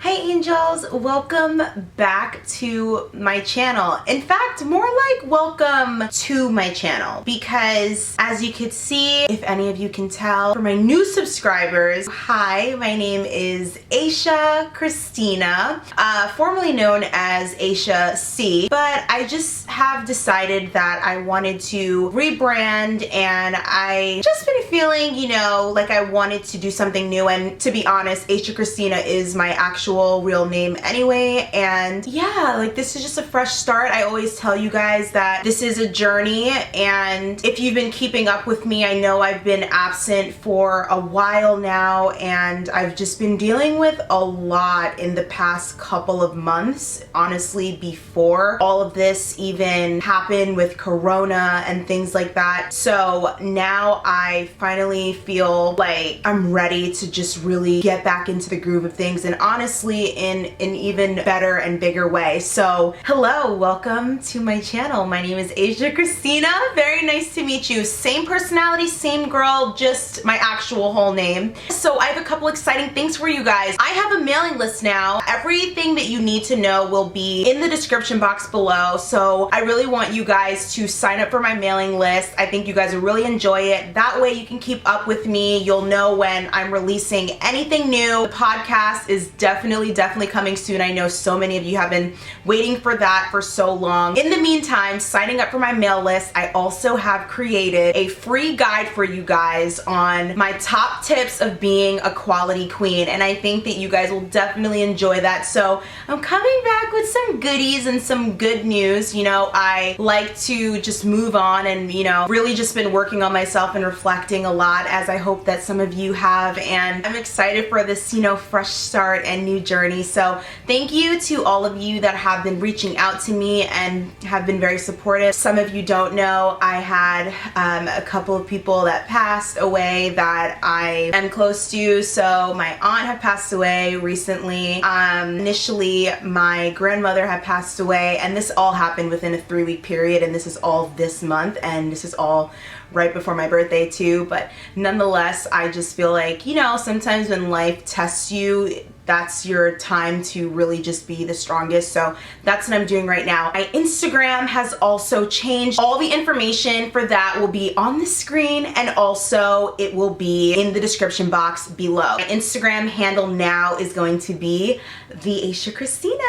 Hi angels, welcome back to my channel. In fact, more like welcome to my channel, because as you can see, if any of you can tell, for my new subscribers, hi, my name is Asha Christina, formerly known as Asha C, but I just have decided that I wanted to rebrand, and I just been feeling, like I wanted to do something new. And to be honest, Asha Christina is my actual real name anyway, and yeah, like this is just a fresh start. I always tell you guys that this is a journey, and if you've been keeping up with me, I know I've been absent for a while now, and I've just been dealing with a lot in the past couple of months, honestly, before all of this even happened with Corona and things like that. So now I finally feel like I'm ready to just really get back into the groove of things, and honestly in an even better and bigger way. So hello, welcome to my channel. My name is Asha Christina. Very nice to meet you. Same personality, same girl, just my actual whole name. So I have a couple exciting things for you guys. I have a mailing list now. Everything that you need to know will be in the description box below. So I really want you guys to sign up for my mailing list. I think you guys will really enjoy it. That way you can keep up with me. You'll know when I'm releasing anything new. The podcast is definitely coming soon. I know so many of you have been waiting for that for so long. In the meantime, signing up for my mail list, I also have created a free guide for you guys on my top tips of being a quality queen, and I think that you guys will definitely enjoy that. So I'm coming back with some goodies and some good news. I like to just move on and really just been working on myself and reflecting a lot, as I hope that some of you have, and I'm excited for this fresh start and new journey. So thank you to all of you that have been reaching out to me and have been very supportive. Some of you don't know, I had a couple of people that passed away that I am close to. So my aunt had passed away recently. Initially my grandmother had passed away, and this all happened within a 3-week period, and this is all this month, and this is all right before my birthday too. But nonetheless, I just feel like, sometimes when life tests you, that's your time to really just be the strongest. So that's what I'm doing right now. My Instagram has also changed. All the information for that will be on the screen, and also it will be in the description box below. My Instagram handle now is going to be the Asha Christina.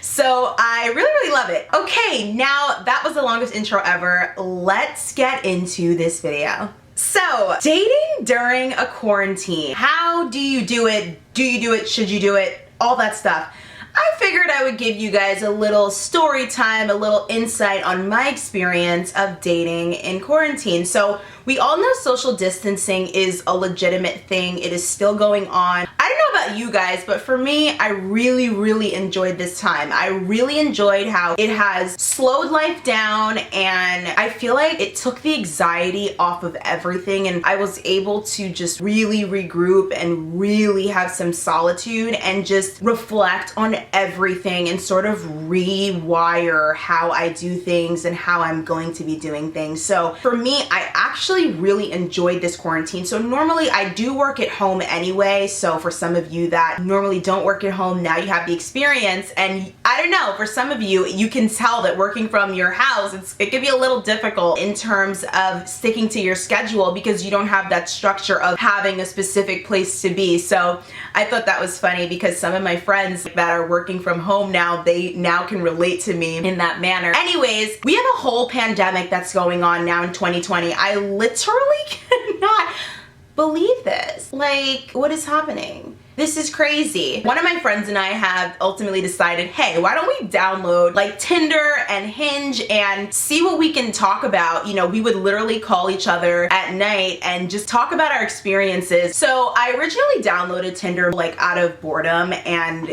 So I really love it. Okay, now that was the longest intro ever. Let's get into this video. So, dating during a quarantine. How do you do it? Do you do it? Should you do it? All that stuff. I figured I would give you guys a little story time, a little insight on my experience of dating in quarantine. So we all know social distancing is a legitimate thing. It is still going on. I don't know about you guys, but for me, I really enjoyed this time. I really enjoyed how it has slowed life down, and I feel like it took the anxiety off of everything, and I was able to just really regroup and really have some solitude and just reflect on everything and sort of rewire how I do things and how I'm going to be doing things. So for me, I actually really enjoyed this quarantine. So normally I do work at home anyway, so for some of you that normally don't work at home, now you have the experience. And I don't know, for some of you, you can tell that working from your house, it can be a little difficult in terms of sticking to your schedule, because you don't have that structure of having a specific place to be. So I thought that was funny, because some of my friends that are working from home now, they now can relate to me in that manner. Anyways, we have a whole pandemic that's going on now in 2020. I literally cannot believe this. Like, what is happening? This is crazy. One of my friends and I have ultimately decided, hey, why don't we download like Tinder and Hinge and see what we can talk about. We would literally call each other at night and just talk about our experiences. So I originally downloaded Tinder like out of boredom and,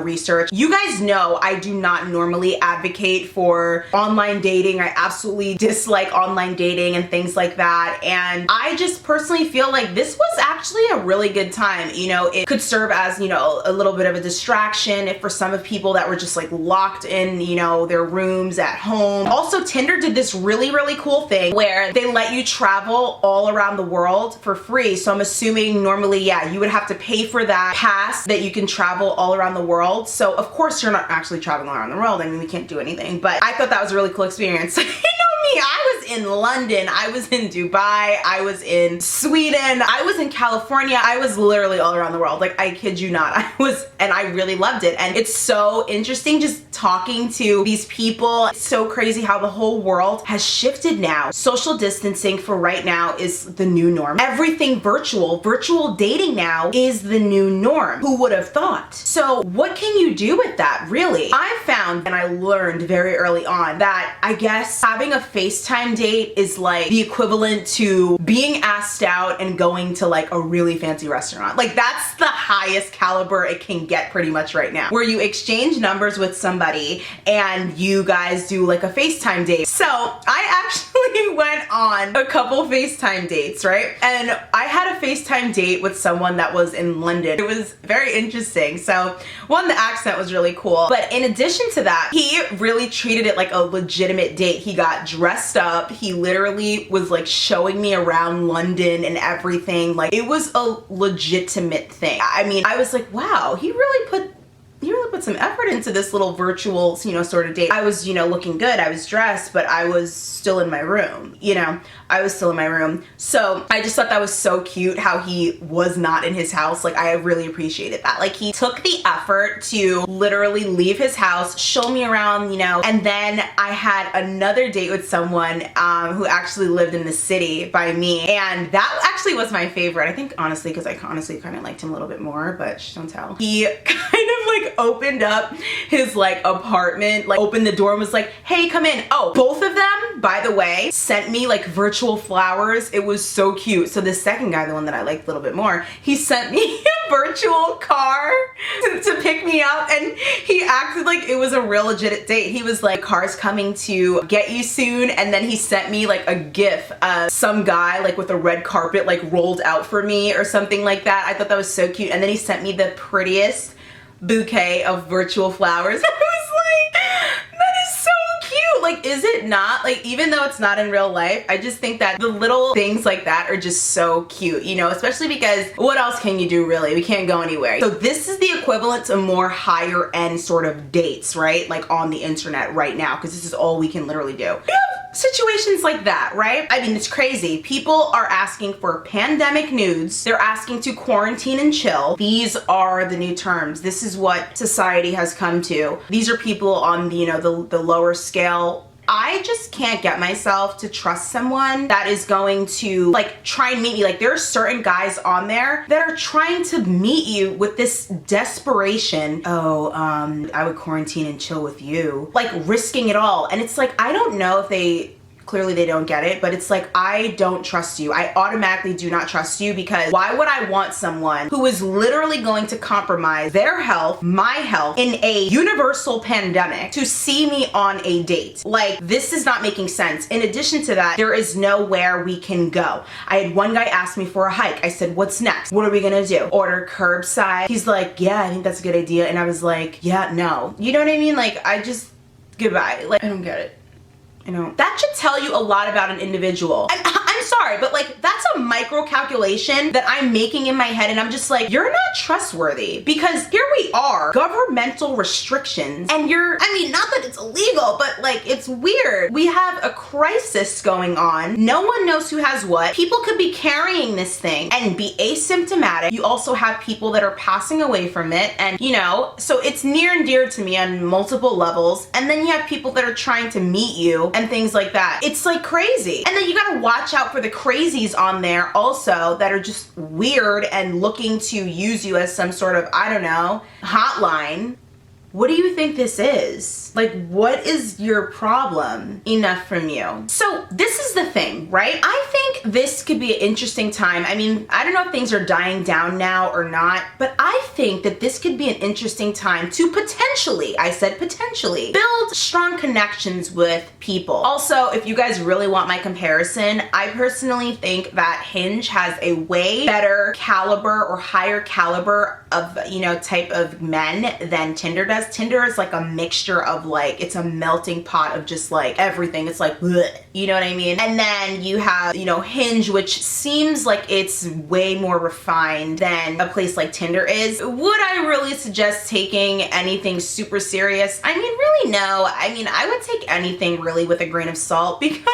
research. You guys know I do not normally advocate for online dating. I absolutely dislike online dating and things like that. And I just personally feel like this was actually a really good time. It could serve serve as, you know, a little bit of a distraction if for some of people that were just like locked in, you know, their rooms at home. Also, Tinder did this really, really cool thing where they let you travel all around the world for free. So I'm assuming normally, yeah, you would have to pay for that pass that you can travel all around the world. So of course you're not actually traveling around the world. I mean, we can't do anything, but I thought that was a really cool experience. You know me, I was in London, I was in Dubai, I was in Sweden, I was in California, I was literally all around the world. Like, I kid you not, and I really loved it. And it's so interesting just talking to these people. It's so crazy how the whole world has shifted now. Social distancing for right now is the new norm. Everything virtual. Virtual dating now is the new norm. Who would have thought? So what can you do with that, really? I found, and I learned very early on, that I guess having a FaceTime date is like the equivalent to being asked out and going to like a really fancy restaurant. Like, that's the highest caliber it can get pretty much right now, where you exchange numbers with somebody and you guys do like a FaceTime date. So I actually went on a couple FaceTime dates, right? And I had a FaceTime date with someone that was in London. It was very interesting. So one, the accent was really cool, but in addition to that, he really treated it like a legitimate date. He got dressed up. He literally was like showing me around London and everything. Like, it was a legitimate thing. I mean, I was like, wow, he really put some effort into this little virtual, you know, sort of date. I was, you know, looking good. I was dressed, but I was still in my room, you know, I was still in my room. So I just thought that was so cute how he was not in his house. Like, I really appreciated that. Like, he took the effort to literally leave his house, show me around, you know. And then I had another date with someone who actually lived in the city by me. And that actually was my favorite. I think, honestly, because I honestly kind of liked him a little bit more, but shh, don't tell. He kind of like opened up his like apartment, like opened the door and was like, hey, come in. Oh, both of them, by the way, sent me like virtual flowers. It was so cute. So the second guy, the one that I liked a little bit more, he sent me a virtual car to pick me up, and he acted like it was a real legit date. He was like, car's coming to get you soon, and then he sent me like a gif of some guy like with a red carpet like rolled out for me or something like that. I thought that was so cute. And then he sent me the prettiest bouquet of virtual flowers. I was like, that is so cute. Like, is it not? Like, even though it's not in real life, I just think that the little things like that are just so cute, you know, especially because what else can you do, really? We can't go anywhere. So this is the equivalent to more higher end sort of dates, right? Like on the internet right now, because this is all we can literally do. Situations like that, right? I mean, it's crazy. People are asking for pandemic nudes. They're asking to quarantine and chill. These are the new terms. This is what society has come to. These are people on the, you know, the lower scale. I just can't get myself to trust someone that is going to like try and meet me. Like, there are certain guys on there that are trying to meet you with this desperation. Oh, I would quarantine and chill with you. Like, risking it all. And it's like, I don't know if clearly they don't get it, but it's like, I don't trust you. I automatically do not trust you, because why would I want someone who is literally going to compromise their health, my health, in a universal pandemic to see me on a date? Like, this is not making sense. In addition to that, there is nowhere we can go. I had one guy ask me for a hike. I said, what's next? What are we gonna do? Order curbside? He's like, yeah, I think that's a good idea. And I was like, yeah, no. You know what I mean? Like, goodbye. Like, I don't get it. You know, that should tell you a lot about an individual. I'm sorry, but like, that's a micro calculation that I'm making in my head, and I'm just like, you're not trustworthy, because here we are, governmental restrictions, and I mean, not that it's illegal, but like, it's weird. We have a crisis going on. No one knows who has what. People could be carrying this thing and be asymptomatic. You also have people that are passing away from it, and you know, so it's near and dear to me on multiple levels. And then you have people that are trying to meet you and things like that. It's like crazy. And then you gotta watch out for the crazies on there also that are just weird and looking to use you as some sort of, I don't know, hotline. what do you think this is? Like, what is your problem? Enough from you. So this is the thing, right? I think this could be an interesting time. I mean, I don't know if things are dying down now or not, but I think that this could be an interesting time to potentially, I said potentially, build strong connections with people. Also, if you guys really want my comparison, I personally think that Hinge has a way better caliber or higher caliber of, you know, type of men than Tinder does. Tinder is like a mixture of like, it's a melting pot of just like everything. It's like, bleh, you know what I mean? And then you have, you know, Hinge, which seems like it's way more refined than a place like Tinder is. Would I really suggest taking anything super serious? I mean, really no. I mean, I would take anything really with a grain of salt because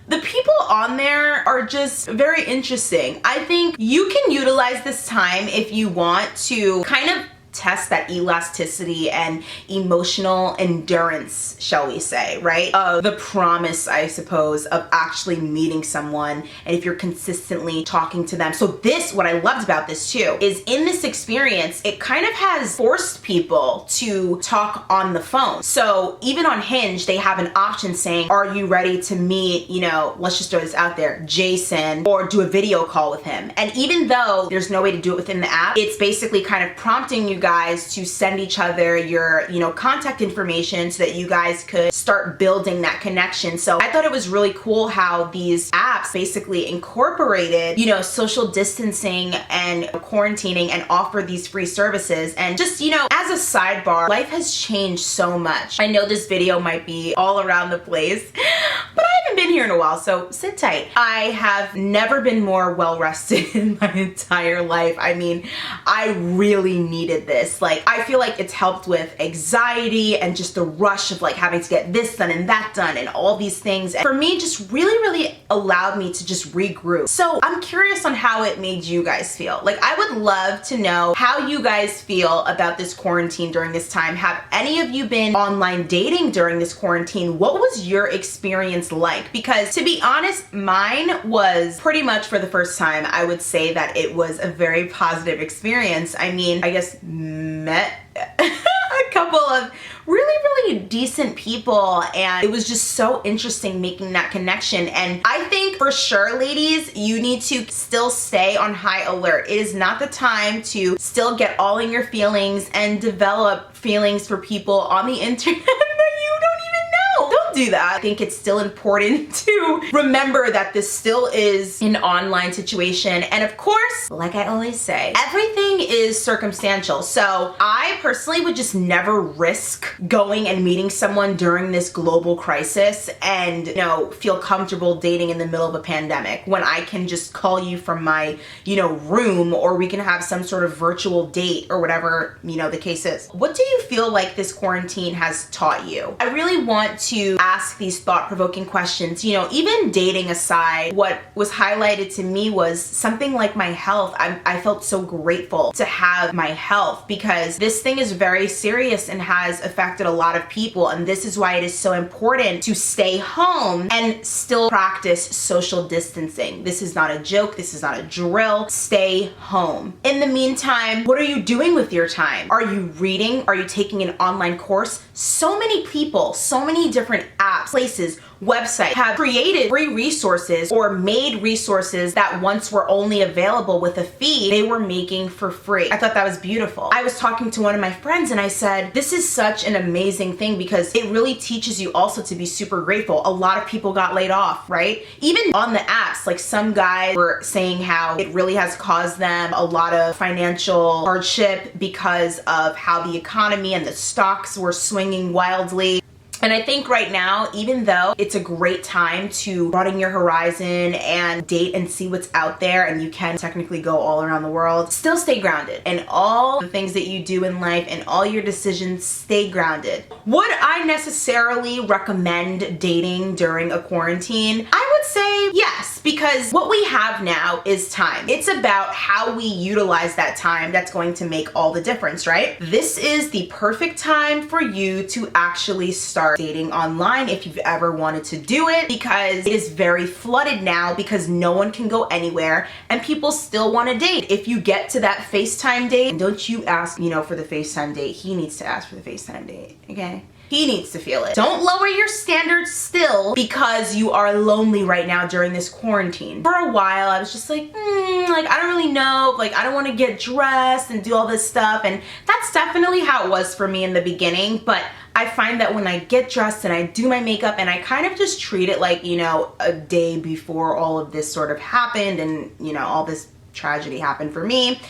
the people on there are just very interesting. I think you can utilize this time if you want to kind of test that elasticity and emotional endurance, shall we say, right? Of the promise, I suppose, of actually meeting someone and if you're consistently talking to them. So this, what I loved about this too, is in this experience, it kind of has forced people to talk on the phone. So even on Hinge, they have an option saying, are you ready to meet, you know, let's just throw this out there, Jason, or do a video call with him. And even though there's no way to do it within the app, it's basically kind of prompting you guys to send each other your, you know, contact information so that you guys could start building that connection. So I thought it was really cool how these apps basically incorporated, you know, social distancing and quarantining and offer these free services. And just, you know, as a sidebar, life has changed so much. I know this video might be all around the place, but I haven't been here in a while, so sit tight. I have never been more well rested in my entire life. I mean, I really needed this. Like, I feel like it's helped with anxiety and just the rush of like having to get this done and that done and all these things. And for me, just really allowed me to just regroup. So I'm curious on how it made you guys feel. Like, I would love to know how you guys feel about this quarantine during this time. Have any of you been online dating during this quarantine? What was your experience like? Because to be honest, mine was pretty much for the first time. I would say that it was a very positive experience. I mean, I guess met a couple of really decent people, and it was just so interesting making that connection. And I think for sure, ladies, you need to still stay on high alert. It is not the time to still get all in your feelings and develop feelings for people on the internet that you don't even know. Don't do that. I think it's still important to remember that this still is an online situation. And of course, like I always say, everything is circumstantial. So I personally would just never risk going and meeting someone during this global crisis and, you know, feel comfortable dating in the middle of a pandemic when I can just call you from my, you know, room, or we can have some sort of virtual date or whatever, you know, the case is. What do you feel like this quarantine has taught you? I really want to ask these thought-provoking questions. You know, even dating aside, what was highlighted to me was something like my health. I felt so grateful to have my health because this thing is very serious and has affected a lot of people, and this is why it is so important to stay home and still practice social distancing. This is not a joke. This is not a drill. Stay home. In the meantime, what are you doing with your time? Are you reading? Are you taking an online course? So many people, so many different apps, places, websites have created free resources or made resources that once were only available with a fee, they were making for free. I thought that was beautiful. I was talking to one of my friends and I said, this is such an amazing thing because it really teaches you also to be super grateful. A lot of people got laid off, right? Even on the apps, like some guys were saying how it really has caused them a lot of financial hardship because of how the economy and the stocks were swinging wildly. And I think right now, even though it's a great time to broaden your horizon and date and see what's out there, and you can technically go all around the world, still stay grounded. And all the things that you do in life and all your decisions, stay grounded. Would I necessarily recommend dating during a quarantine? I would would say yes, because what we have now is time. It's about how we utilize that time that's going to make all the difference, right? This is the perfect time for you to actually start dating online if you've ever wanted to do it, because it is very flooded now because no one can go anywhere and people still want to date. If you get to that FaceTime date, and don't you ask, you know, for the FaceTime date, he needs to ask for the FaceTime date, okay? He needs to feel it. Don't lower your standards still because you are lonely right now during this quarantine. For a while, I was just like, like, I don't really know, like, I don't want to get dressed and do all this stuff, and that's definitely how it was for me in the beginning, but I find that when I get dressed and I do my makeup and I kind of just treat it like, you know, a day before all of this sort of happened and, you know, all this tragedy happened for me,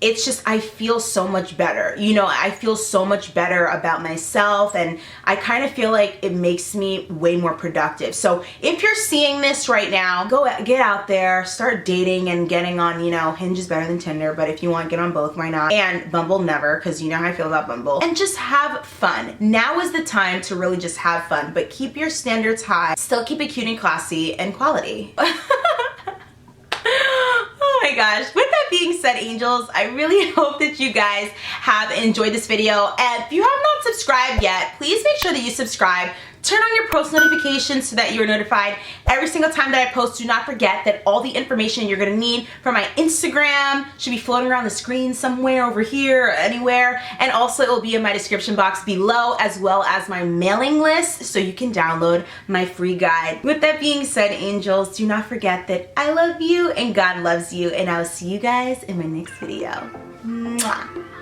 it's just, I feel so much better. You know, I feel so much better about myself, and I kind of feel like it makes me way more productive. So if you're seeing this right now, get out there, start dating and getting on, you know, Hinge is better than Tinder, but if you want, get on both, why not? And Bumble never, because you know how I feel about Bumble. And just have fun. Now is the time to really just have fun, but keep your standards high. Still keep it cute and classy and quality. Oh my gosh, with that being said, angels, I really hope that you guys have enjoyed this video, and if you have not subscribed yet, please make sure that you subscribe. Turn on your post notifications so that you're notified every single time that I post. Do not forget that all the information you're gonna need for my Instagram should be floating around the screen somewhere over here or anywhere, and also it will be in my description box below, as well as my mailing list, so you can download my free guide. With that being said, angels, do not forget that I love you and God loves you, and I will see you guys in my next video. Mwah.